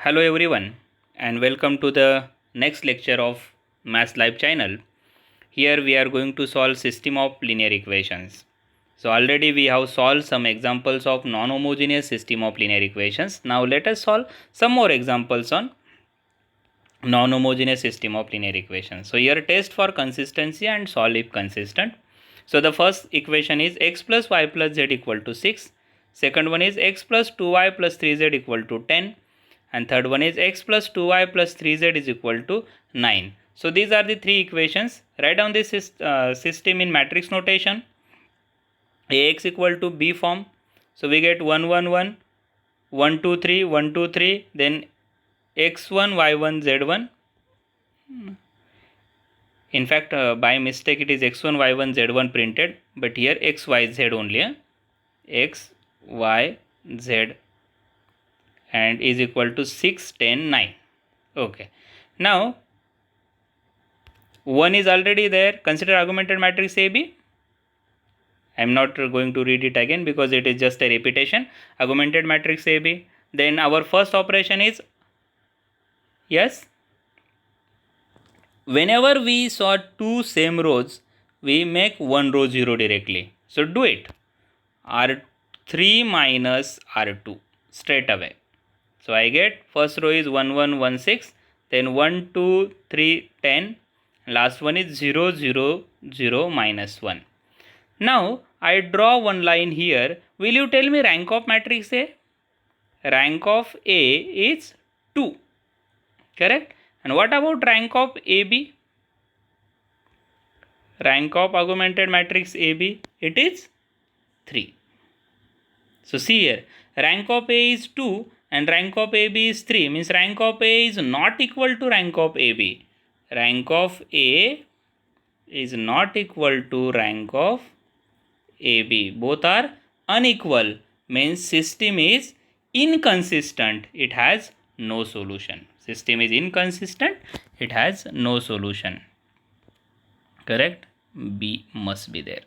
Hello everyone and welcome to the next lecture of Maths Live channel. Here we are going to solve system of linear equations. So already we have solved some examples of non-homogeneous system of linear equations. Now let us solve some more examples on non-homogeneous system of linear equations. So here test for consistency and solve if consistent. So the first equation is x plus y plus z equal to 6. Second one is x plus 2y plus 3z equal to 10. And third one is x plus 2y plus 3z is equal to 9. So these are the three equations. Write down this system in matrix notation. Ax equal to b form. So we get 1 1 1 1 2 3 1 2 3, then x1 y1 z1. In fact, by mistake it is x1 y1 z1 printed, but here x y z only. X y z and is equal to 6 10 9. Okay, now 1 is already there. Consider augmented matrix AB. I am not going to read it again because it is just a repetition. Augmented matrix AB. Then our first operation is, yes, whenever we saw two same rows, we make one row 0 directly. So do it. R3 minus R2 straight away. So I get first row is 1 1 1 6, then 1 2 3 10, last one is 0 0 0 minus 1. Now I draw one line here. Will you tell me rank of matrix A? Rank of A is 2, correct? And what about rank of AB? Rank of augmented matrix AB, it is 3. So see here, rank of A is 2 and rank of AB is 3, means rank of A is not equal to rank of AB. Rank of A is not equal to rank of AB. Both are unequal, means system is inconsistent. It has no solution. System is inconsistent. It has no solution. Correct? B must be there.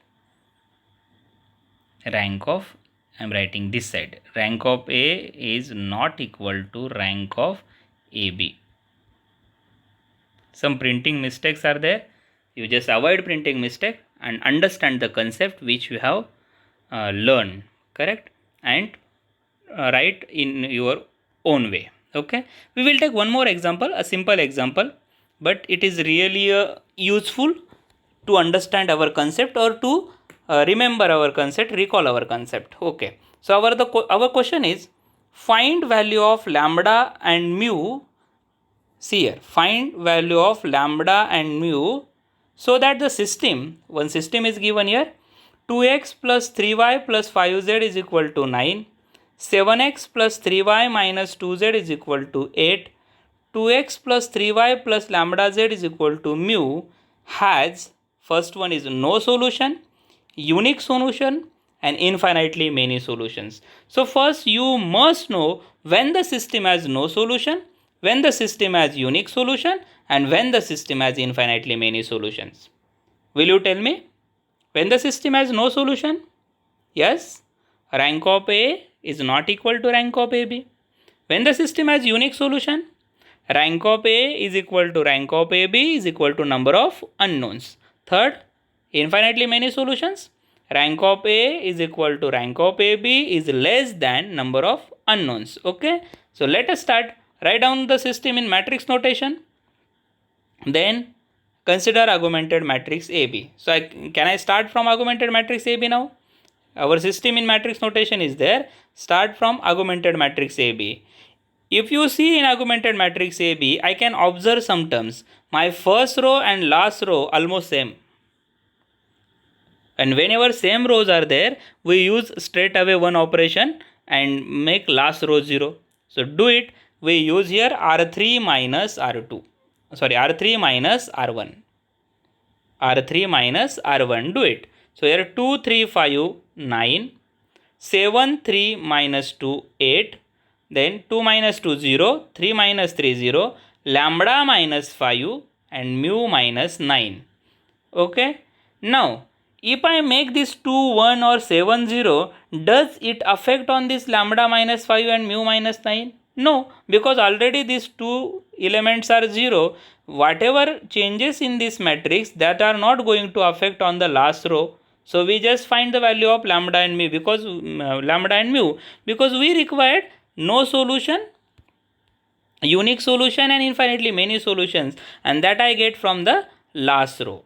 Rank of, I am writing this side. Rank of A is not equal to rank of AB. Some printing mistakes are there. You just avoid printing mistake and understand the concept which you have learned, correct? And write in your own way. Okay, we will take one more example, a simple example, but it is really useful to understand our concept or to remember our concept, recall our concept. Okay, so our question is, find value of lambda and mu. See here, find value of lambda and mu so that the system, one system is given here, 2x plus 3y plus 5z is equal to 9, 7x plus 3y minus 2z is equal to 8, 2x plus 3y plus lambda z is equal to mu has, first one is no solution, unique solution, and infinitely many solutions. So first you must know when the system has no solution, when the system has unique solution, and when the system has infinitely many solutions. Will you tell me? When the system has no solution? Yes, rank of A is not equal to rank of AB. When the system has unique solution, rank of A is equal to rank of AB is equal to number of unknowns. Third, infinitely many solutions, rank of A is equal to rank of AB is less than number of unknowns. Okay, so let us start. Write down the system in matrix notation. Then consider augmented matrix AB. So can I start from augmented matrix AB now? Our system in matrix notation is there. Start from augmented matrix AB. If you see in augmented matrix AB, I can observe some terms. My first row and last row almost same. And whenever same rows are there, we use straight away one operation and make last row 0. So do it. We use here R3 minus R2. Sorry, R3 minus R1. R3 minus R1. Do it. So here 2, 3, 5, 9. 7, 3 minus 2, 8. Then 2 minus 2, 0. 3 minus 3, 0. Lambda minus 5 and mu minus 9. Okay. Now, if I make this 2, 1 or 7, 0, does it affect on this lambda minus 5 and mu minus 9? No, because already these two elements are 0. Whatever changes in this matrix, that are not going to affect on the last row. So we just find the value of lambda and mu because lambda and mu, because we required no solution, unique solution and infinitely many solutions, and that I get from the last row.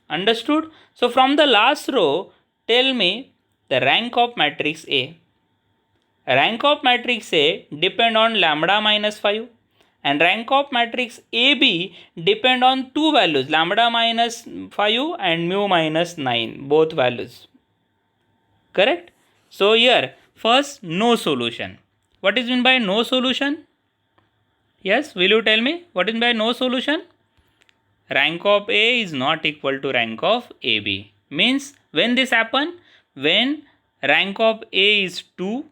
Understood? So from the last row, tell me the rank of matrix A. Rank of matrix A depend on lambda minus 5, and rank of matrix AB depend on two values, lambda minus 5 and mu minus 9, both values. Correct? So here first no solution. What is meant by no solution? Yes, will you tell me what is meant by no solution? Rank of A is not equal to rank of AB. Means when this happen, when rank of A is 2,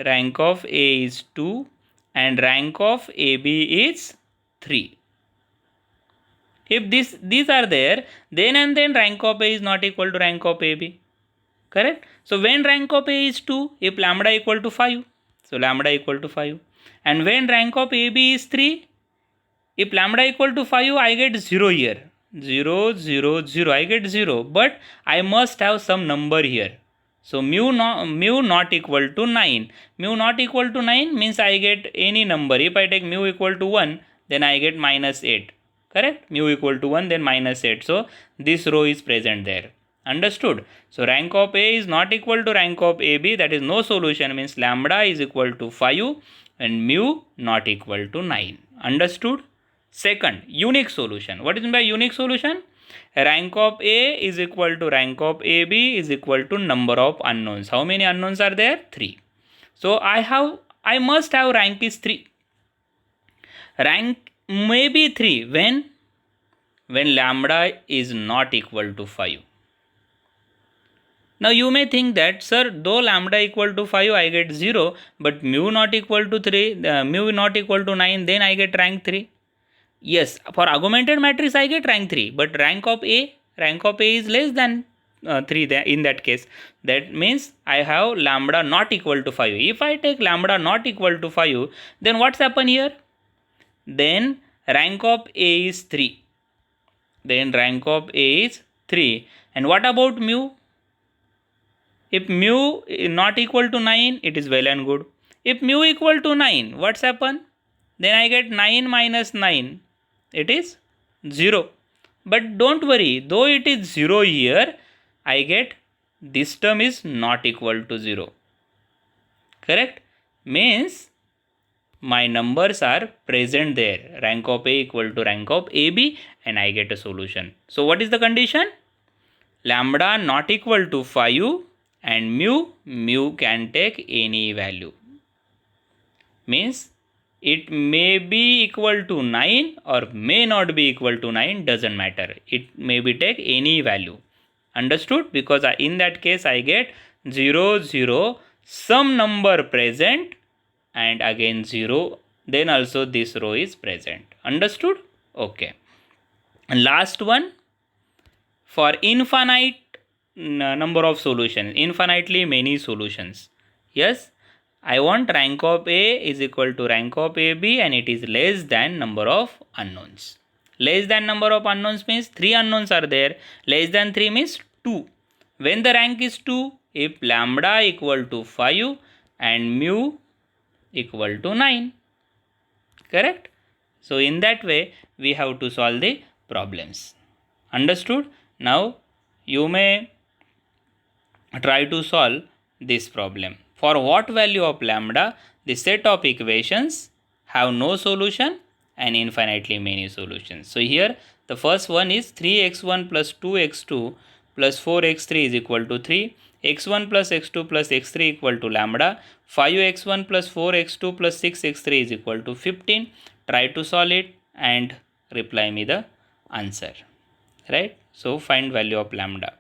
rank of A is 2 and rank of AB is 3. If these are there, then and then rank of A is not equal to rank of AB. Correct? So when rank of A is 2, if lambda equal to 5, so lambda equal to 5. And when rank of AB is 3, if lambda equal to 5, I get 0 here. 0, 0, 0. I get 0. But I must have some number here. So mu not equal to 9. Mu not equal to 9 means I get any number. If I take mu equal to 1, then I get minus 8. Correct? Mu equal to 1, then minus 8. So this row is present there. Understood? So rank of A is not equal to rank of AB. That is no solution. Means lambda is equal to 5 and mu not equal to 9. Understood? Second, unique solution. What is meant by unique solution? Rank of A is equal to rank of AB is equal to number of unknowns. How many unknowns are there? 3. So I must have rank is 3. Rank may be 3 when lambda is not equal to 5. Now you may think that, sir, though lambda equal to 5 I get 0, but mu not equal to 3, mu not equal to 9, then I get rank 3. Yes, for augmented matrix I get rank 3, but rank of A is less than 3 in that case. That means I have lambda not equal to 5. If I take lambda not equal to 5, then what's happen here? Then rank of A is 3. Then rank of A is 3. And what about mu? If mu is not equal to 9, it is well and good. If mu equal to 9, what's happen? Then I get 9 minus 9. It is 0. But don't worry, though it is 0 here, I get this term is not equal to 0. Correct? Means my numbers are present there. Rank of A equal to rank of AB and I get a solution. So what is the condition? Lambda not equal to 5 and mu can take any value. Means it may be equal to 9 or may not be equal to 9, doesn't matter. It may be take any value. Understood? Because in that case I get 0, 0, some number present and again 0, then also this row is present. Understood? Okay. And last one, for infinite number of solutions, infinitely many solutions. Yes, I want rank of A is equal to rank of AB and it is less than number of unknowns. Less than number of unknowns means 3 unknowns are there. Less than 3 means 2. When the rank is 2, if lambda equal to 5 and mu equal to 9. Correct? So in that way we have to solve the problems. Understood? Now you may try to solve this problem. For what value of lambda the set of equations have no solution and infinitely many solutions. So here the first one is 3x1 plus 2x2 plus 4x3 is equal to 3. x1 plus x2 plus x3 equal to lambda. 5x1 plus 4x2 plus 6x3 is equal to 15. Try to solve it and reply me the answer. Right? So find value of lambda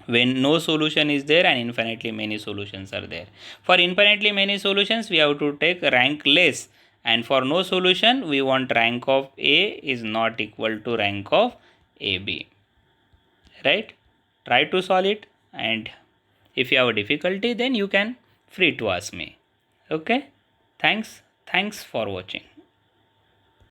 when no solution is there and infinitely many solutions are there. For infinitely many solutions we have to take rank less, and for no solution we want rank of A is not equal to rank of AB. Right? Try to solve it, and if you have a difficulty then you can free to ask me. Okay? Thanks for watching.